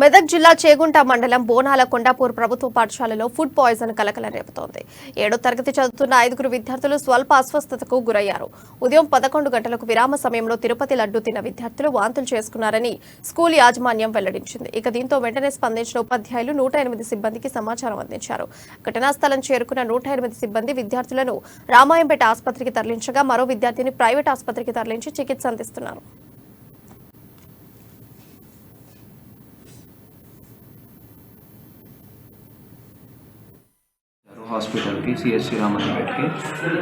మెదక్ జిల్లా చేగుంట మండలం బోనాల కొండాపూర్ ప్రభుత్వ పాఠశాలలో ఫుడ్ పాయిజన్ కలకలం రేపుతోంది. 7వ తరగతి చదువుతున్న 5 విద్యార్థులు స్వల్ప అస్వస్థతకు గురయ్యారు. ఉదయం 11 గంటలకు విరామ సమయంలో తిరుపతి లడ్డు తిన్న విద్యార్థులు వాంతులు చేసుకున్నారని స్కూల్ యాజమాన్యం వెల్లడించింది. ఇక దీంతో వెంటనే స్పందించిన ఉపాధ్యాయులు 108 సిబ్బందికి సమాచారం అందించారు. ఘటనా స్థలం చేరుకున్న 108 సిబ్బంది విద్యార్థులను రామాయంపేట ఆసుపత్రికి తరలించగా మరో విద్యార్థిని ప్రైవేట్ ఆసుపత్రికి తరలించి చికిత్స అందిస్తున్నారు. హాస్పిటల్కి సిఎస్సి రామాయంపేటకి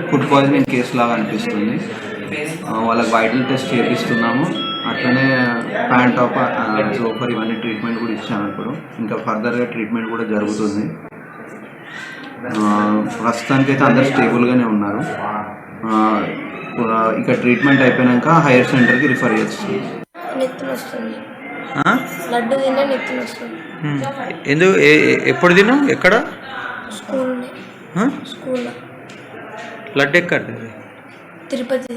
ఫుడ్ పాయిజనింగ్ కేసు లాగా అనిపిస్తుంది. వాళ్ళకి వైటల్ టెస్ట్ చేపిస్తున్నాము. అట్లనే ప్యాంట్ టాప్ జోఫర్ ఇవన్నీ ట్రీట్మెంట్ కూడా ఇచ్చాము. ఇప్పుడు ఇంకా ఫర్దర్గా ట్రీట్మెంట్ కూడా జరుగుతుంది. ప్రస్తుతానికైతే అందరు స్టేబుల్గానే ఉన్నారు. ఇక ట్రీట్మెంట్ అయిపోయాక హైయర్ సెంటర్కి రిఫర్ చేస్తుంది. ఎందుకు ఎప్పుడు తిన్నాం? ఎక్కడ? లడ్డు ఎక్కడ? తిరుపతి.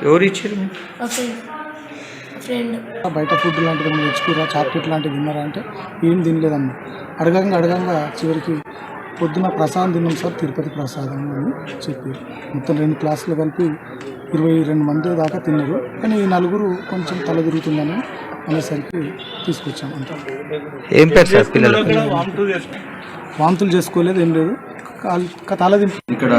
ఎవరు ఇచ్చారు? బయట ఫుడ్ లాంటిది ఏమైనా తెచ్చుకురా, చాక్లెట్ లాంటివి తిన్నారా అంటే ఏం తినలేదమ్మా. అడగంగా చివరికి పొద్దున ప్రసాదం తిన్నాం సార్, తిరుపతి ప్రసాదం అని చెప్పి మొత్తం 2 క్లాసులు కలిపి 22 మంది దాకా తిన్నారు. కానీ ఈ 4 కొంచెం తల తిరుగుతుందని అనేసరికి తీసుకొచ్చాం. అంతా ఏం పేరు సార్ పిల్లలు? వాంతులు చేసుకోలేదు, ఏం లేదు, తల తింటు. ఇక్కడ